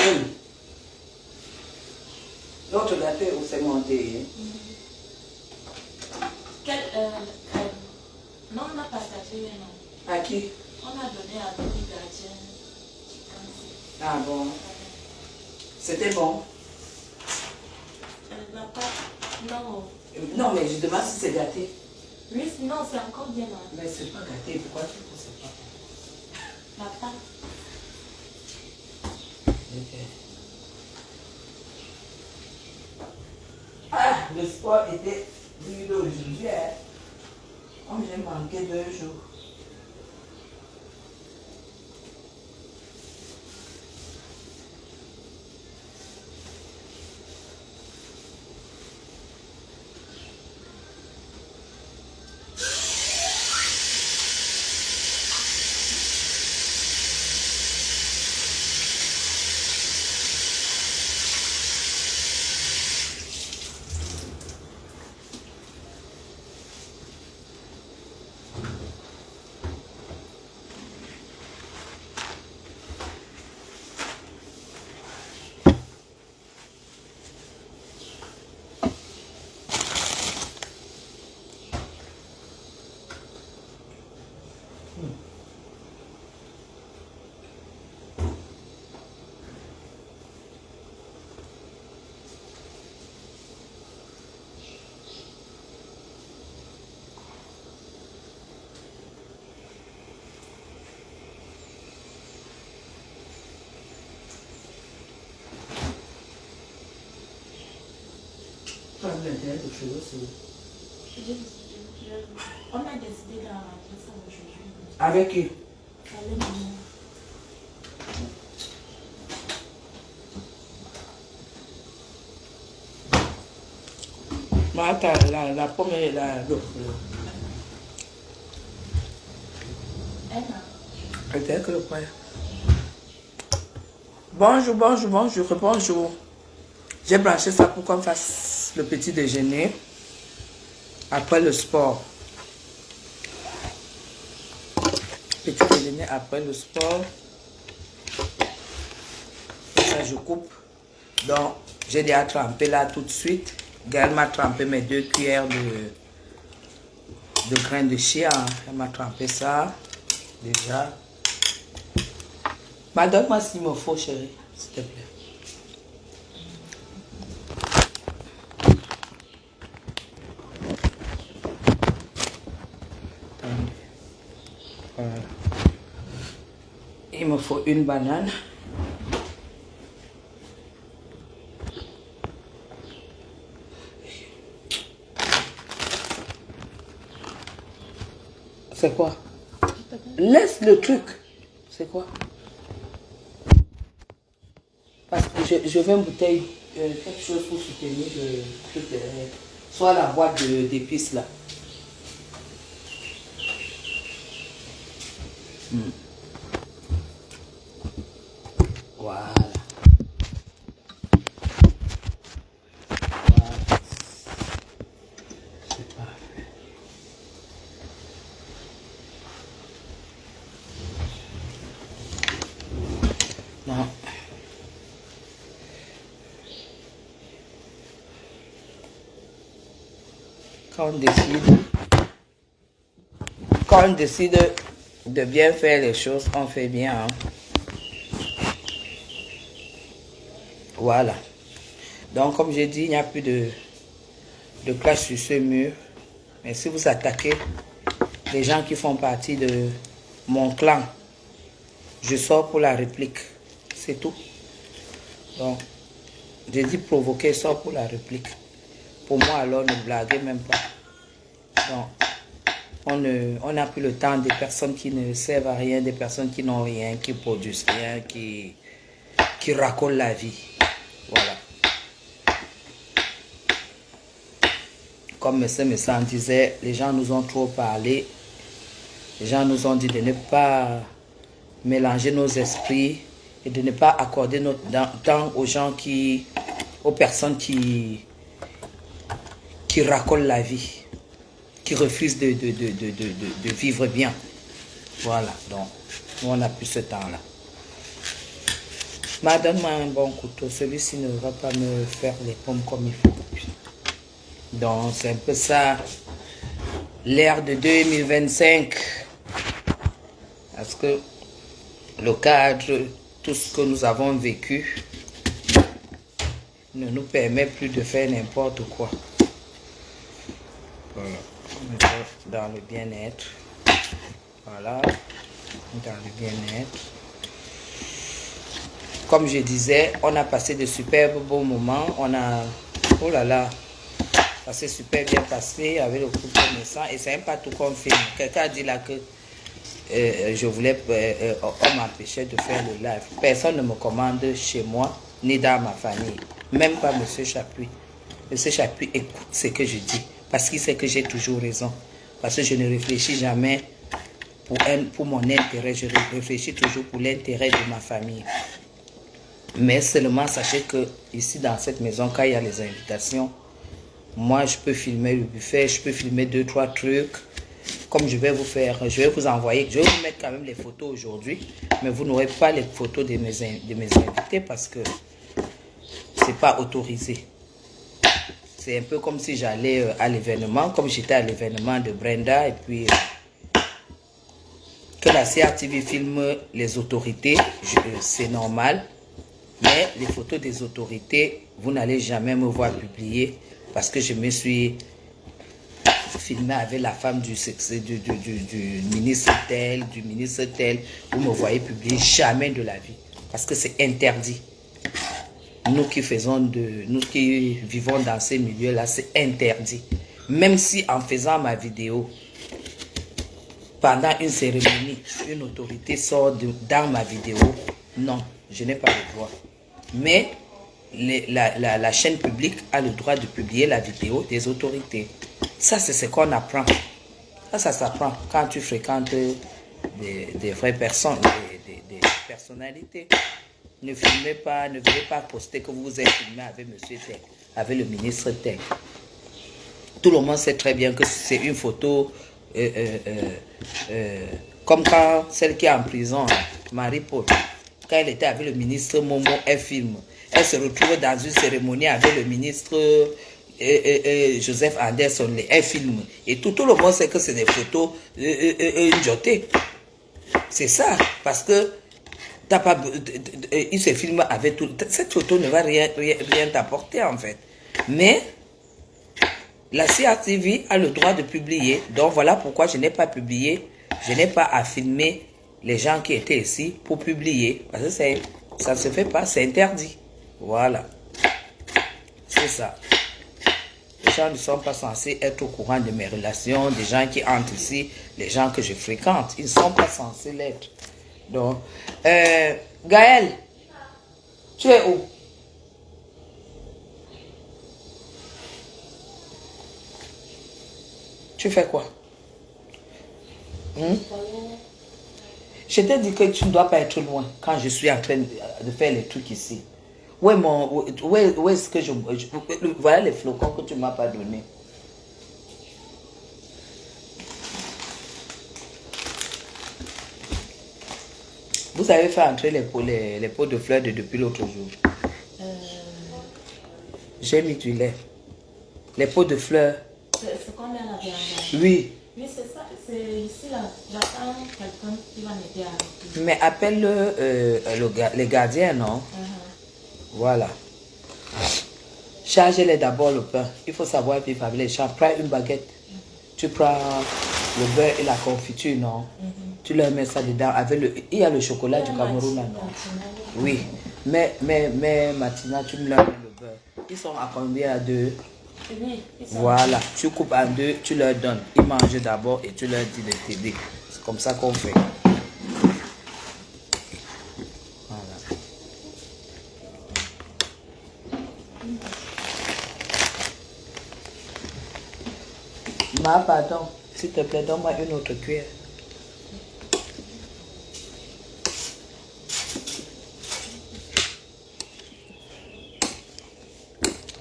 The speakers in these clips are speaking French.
seul. L'autre gâteau où c'est monté. Quelle crème? Non, on n'a pas partagé, non. À qui? On a donné à Baby Gardien. Ah bon. C'était bon. Elle n'a pas. Non. Non, mais je demande si c'est gâté. Oui, non, c'est encore bien là. Mais c'est pas gâté. Pourquoi tu ne sais pas? La pâte. Ok. Ah, le sport était dur aujourd'hui. Hein. Comme j'ai manqué 2 jours. On a décidé d'arranger ça aujourd'hui. Avec qui? Avec maman. Mais attends, la pomme et l'autre. Elle a. Peut-être que le point. Bonjour, bonjour, bonjour, bonjour. J'ai branché ça pour qu'on fasse le petit déjeuner après le sport. Petit déjeuner après le sport. Et ça, je coupe. Donc, j'ai déjà trempé là tout de suite. Gaëlle m'a trempé mes 2 cuillères de grains de chia. Elle m'a trempé ça déjà. Mais donne-moi ce qu'il me faut, chérie, s'il te plaît. Voilà. Il me faut une banane. C'est quoi? Laisse le truc. C'est quoi? Parce que je veux une bouteille, quelque chose pour soutenir le truc derrière. Soit la boîte d'épices là. Voilà. Voilà. C'est parfait. Non. Quand on décide de bien faire les choses, on fait bien. Hein. Voilà. Donc, comme j'ai dit, il n'y a plus de clash sur ce mur. Mais si vous attaquez les gens qui font partie de mon clan, je sors pour la réplique. C'est tout. Donc, j'ai dit provoquer, sort pour la réplique. Pour moi, alors, ne blaguez même pas. Donc, on n'a plus le temps des personnes qui ne servent à rien, des personnes qui n'ont rien, qui produisent rien, qui racolent la vie. Voilà. Comme M. Messan disait, les gens nous ont trop parlé. Les gens nous ont dit de ne pas mélanger nos esprits et de ne pas accorder notre temps aux gens aux personnes qui racolent la vie, qui refusent de vivre bien. Voilà, donc, nous on n'a plus ce temps-là. Ma, donne-moi un bon couteau. Celui-ci ne va pas me faire les pommes comme il faut. Donc, c'est un peu ça, l'ère de 2025. Parce que le cadre, tout ce que nous avons vécu, ne nous permet plus de faire n'importe quoi. Voilà. On est dans le bien-être. Voilà. Dans le bien-être. Comme je disais, on a passé de superbes beaux moments. On a... Oh là là. Ça s'est super bien passé avec le couple naissant. Et c'est même pas tout qu'on filme. Quelqu'un a dit là que je voulais... on m'empêchait de faire le live. Personne ne me commande chez moi, ni dans ma famille. Même pas M. Chapuis. M. Chapuis écoute ce que je dis. Parce qu'il sait que j'ai toujours raison. Parce que je ne réfléchis jamais pour mon intérêt. Je réfléchis toujours pour l'intérêt de ma famille. Mais seulement sachez que ici dans cette maison, quand il y a les invitations, moi je peux filmer le buffet, je peux filmer 2-3 trucs. Comme je vais vous faire, je vais vous envoyer, je vais vous mettre quand même les photos aujourd'hui. Mais vous n'aurez pas les photos de mes invités parce que c'est pas autorisé. C'est un peu comme si j'allais à l'événement, comme j'étais à l'événement de Brenda et puis que la CRTV filme les autorités, c'est normal. Mais les photos des autorités, vous n'allez jamais me voir publier parce que je me suis filmé avec la femme du ministre tel, du ministre tel. Vous me voyez publier jamais de la vie parce que c'est interdit. Nous qui vivons dans ces milieux-là, c'est interdit. Même si en faisant ma vidéo, pendant une cérémonie, une autorité sort dans ma vidéo, non, je n'ai pas le droit. Mais la chaîne publique a le droit de publier la vidéo des autorités. Ça, c'est ce qu'on apprend. Ça s'apprend quand tu fréquentes des vraies personnes, des personnalités. Ne filmez pas, ne veuillez pas poster que vous êtes filmé avec monsieur tel, avec le ministre tel. Tout le monde sait très bien que c'est une photo comme quand celle qui est en prison, Marie-Paul, quand elle était avec le ministre Momo, elle filme. Elle se retrouve dans une cérémonie avec le ministre Joseph Anderson, elle filme. Et tout le monde sait que c'est des photos jotées. C'est ça, parce que il se filme avec tout. Cette photo ne va rien t'apporter en fait. Mais la CRTV a le droit de publier. Donc voilà pourquoi je n'ai pas publié. Je n'ai pas à filmer les gens qui étaient ici pour publier. Parce que ça ne se fait pas, c'est interdit. Voilà. C'est ça. Les gens ne sont pas censés être au courant de mes relations, des gens qui entrent ici, les gens que je fréquente. Ils ne sont pas censés l'être. Donc, Gaël, tu es où? Tu fais quoi? Je t'ai dit que tu ne dois pas être loin quand je suis en train de faire les trucs ici. Où est-ce que voilà les flocons que tu ne m'as pas donné. Vous avez fait entrer les pots de fleurs depuis l'autre jour. J'ai mis du lait. Les pots de fleurs. C'est combien la dernière? Oui. Oui, c'est ça. C'est ici là. J'attends quelqu'un qui va m'aider avec. Mais appelle les gardiens, non? Voilà. Chargez-les d'abord le pain. Il faut savoir vivre avec les gens. Prends une baguette. Tu prends le beurre et la confiture, non? Tu leur mets ça dedans. Il y a le chocolat du Cameroun, non? Oui. Mais Matina, tu me leur mets le beurre. Ils sont à combien à deux? Oui. Voilà. Tu coupes en deux, tu leur donnes. Ils mangent d'abord et tu leur dis de t'aider. C'est comme ça qu'on fait. Ma, pardon, s'il te plaît, donne-moi une autre cuillère.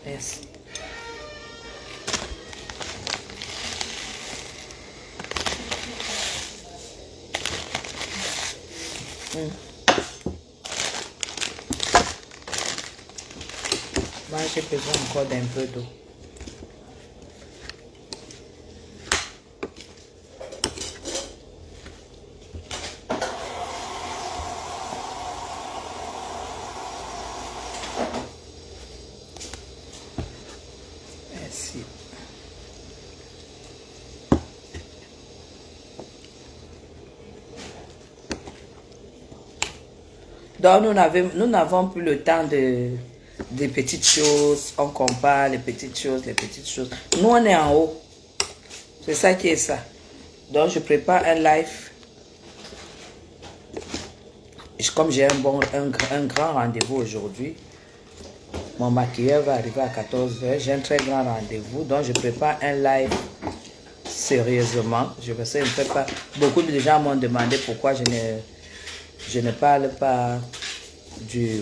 Yes. Moi, j'ai besoin encore d'un peu d'eau. Merci. Donc, nous n'avons plus le temps des petites choses. On compare les petites choses, les petites choses. Nous, on est en haut. C'est ça qui est ça. Donc, je prépare un live. Comme j'ai un grand rendez-vous aujourd'hui, mon maquilleur va arriver à 14 h. J'ai un très grand rendez-vous. Donc, je prépare un live sérieusement. Je ne fais pas. Beaucoup de gens m'ont demandé pourquoi je ne parle pas du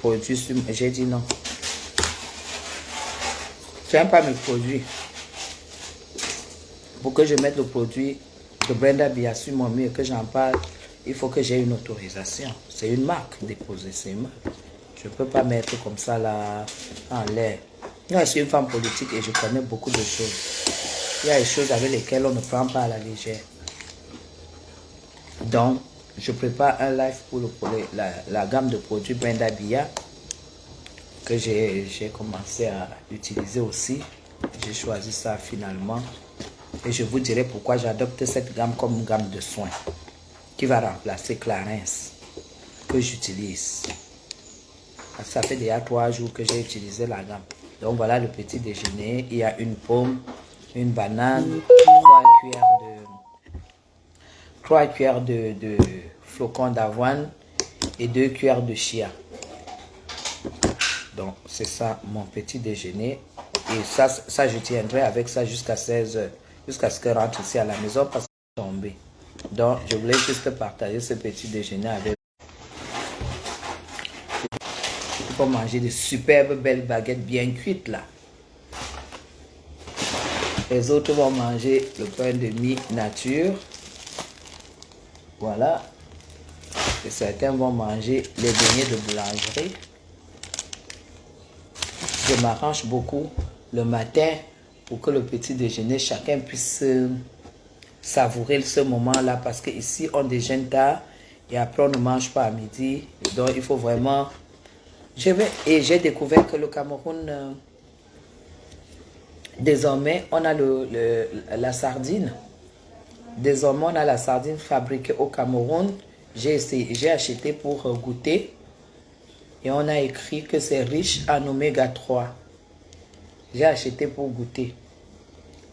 produit. J'ai dit non. Je n'aime pas mes produits. Pour que je mette le produit de Brenda Bia sur mon mur et que j'en parle, il faut que j'ai une autorisation. C'est une marque déposée, c'est une marque. Je ne peux pas mettre comme ça là en l'air. Moi, je suis une femme politique et je connais beaucoup de choses. Il y a des choses avec lesquelles on ne prend pas à la légère. Donc, je prépare un live pour la gamme de produits Brenda Bia que j'ai commencé à utiliser aussi. J'ai choisi ça finalement. Et je vous dirai pourquoi j'adopte cette gamme comme une gamme de soins qui va remplacer Clarins que j'utilise. Ça fait déjà 3 jours que j'ai utilisé la gamme. Donc voilà le petit déjeuner. Il y a une pomme, une banane, 3 cuillères de flocons d'avoine et 2 cuillères de chia. Donc c'est ça mon petit déjeuner. Et ça je tiendrai avec ça jusqu'à 16 h. Jusqu'à ce que je rentre ici à la maison parce que je suis tombé. Donc je voulais juste partager ce petit déjeuner avec vous. Il faut manger de superbes belles baguettes bien cuites là. Les autres vont manger le pain de mie nature. Voilà. Et certains vont manger les beignets de boulangerie. Je m'arrange beaucoup le matin pour que le petit déjeuner, chacun puisse savourer ce moment-là. Parce qu'ici, on déjeune tard et après, on ne mange pas à midi. Donc, il faut vraiment... Et j'ai découvert que le Cameroun, désormais, on a la sardine. Désormais, on a la sardine fabriquée au Cameroun. J'ai acheté pour goûter. Et on a écrit que c'est riche en oméga 3. J'ai acheté pour goûter.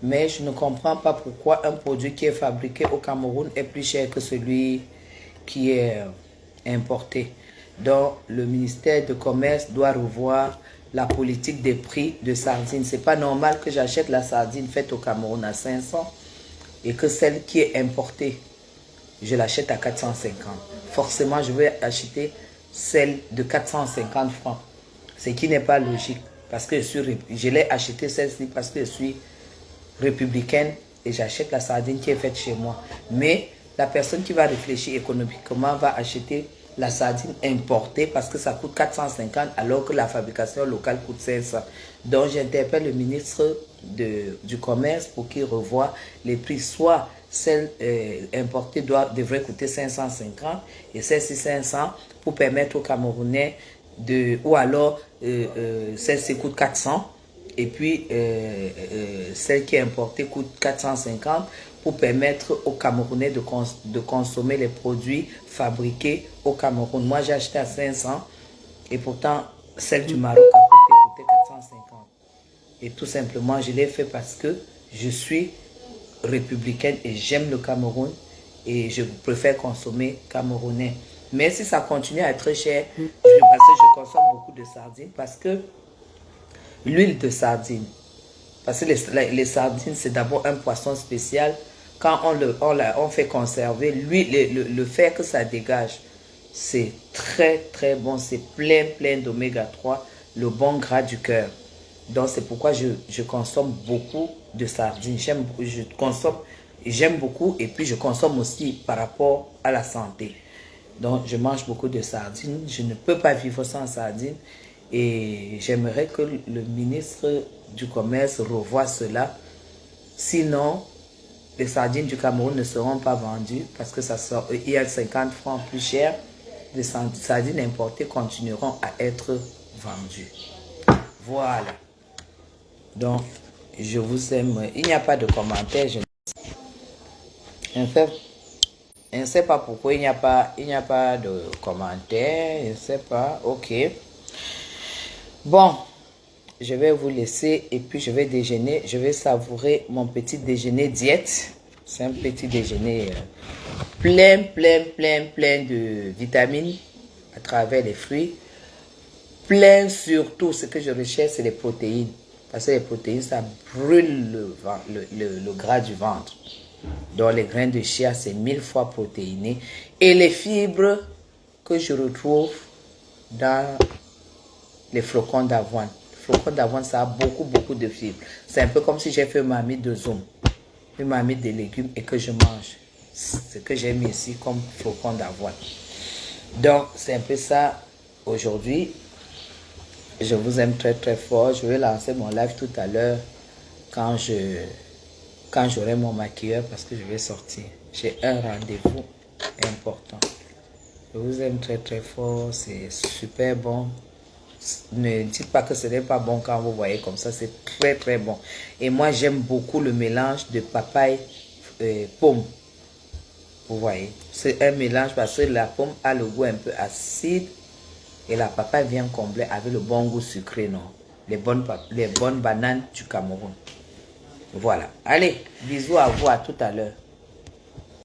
Mais je ne comprends pas pourquoi un produit qui est fabriqué au Cameroun est plus cher que celui qui est importé. Donc, le ministère du Commerce doit revoir la politique des prix de sardines. Ce n'est pas normal que j'achète la sardine faite au Cameroun à 500 et que celle qui est importée, je l'achète à 450. Forcément, je vais acheter celle de 450 francs. Ce qui n'est pas logique. Parce que je l'ai acheté celle-ci parce que je suis républicaine et j'achète la sardine qui est faite chez moi. Mais la personne qui va réfléchir économiquement va acheter la sardine importée parce que ça coûte 450 alors que la fabrication locale coûte 500. Donc j'interpelle le ministre du Commerce pour qu'il revoie les prix. Soit celle importée devrait coûter 550 et celle-ci 500 pour permettre aux Camerounais ou alors celle-ci coûte 400 et puis celle qui est importée coûte 450 pour permettre aux Camerounais de consommer les produits fabriqués au Cameroun. Moi, j'ai acheté à 500 et pourtant, celle du Maroc à côté coûtait 450. Et tout simplement, je l'ai fait parce que je suis républicaine et j'aime le Cameroun et je préfère consommer camerounais. Mais si ça continue à être cher, parce que je consomme beaucoup de sardines, parce que l'huile de sardine, parce que les sardines, c'est d'abord un poisson spécial. Quand on fait conserver, le fer que ça dégage, c'est très très bon. C'est plein d'oméga 3, le bon gras du cœur. Donc c'est pourquoi je consomme beaucoup de sardines. J'aime beaucoup et puis je consomme aussi par rapport à la santé. Donc je mange beaucoup de sardines. Je ne peux pas vivre sans sardines. Et j'aimerais que le ministre du Commerce revoie cela. Sinon, les sardines du Cameroun ne seront pas vendues parce que il y a 50 francs plus cher. Les sardines importées continueront à être vendues. Voilà. Donc, je vous aime. Il n'y a pas de commentaires. Je ne sais pas pourquoi il n'y a pas de commentaires. Je ne sais pas. Ok. Bon, je vais vous laisser et puis je vais déjeuner. Je vais savourer mon petit déjeuner diète. C'est un petit déjeuner plein de vitamines à travers les fruits. Plein surtout, ce que je recherche, c'est les protéines. Parce que les protéines, ça brûle le gras du ventre. Donc les grains de chia, c'est 1000 fois protéiné. Et les fibres que je retrouve dans les flocons d'avoine. Les flocons d'avoine, ça a beaucoup de fibres. C'est un peu comme si j'ai fait une marmite de zoom, une marmite de légumes et que je mange. Ce que j'ai mis ici comme flocons d'avoine. Donc, c'est un peu ça aujourd'hui. Je vous aime très fort. Je vais lancer mon live tout à l'heure quand j'aurai mon maquilleur parce que je vais sortir. J'ai un rendez-vous important. Je vous aime très fort. C'est super bon. Ne dites pas que ce n'est pas bon quand vous voyez comme ça. C'est très bon. Et moi, j'aime beaucoup le mélange de papaye pomme. Vous voyez. C'est un mélange parce que la pomme a le goût un peu acide. Et la papaye vient combler avec le bon goût sucré, non? Les bonnes bananes du Cameroun. Voilà. Allez, bisous à vous, à tout à l'heure.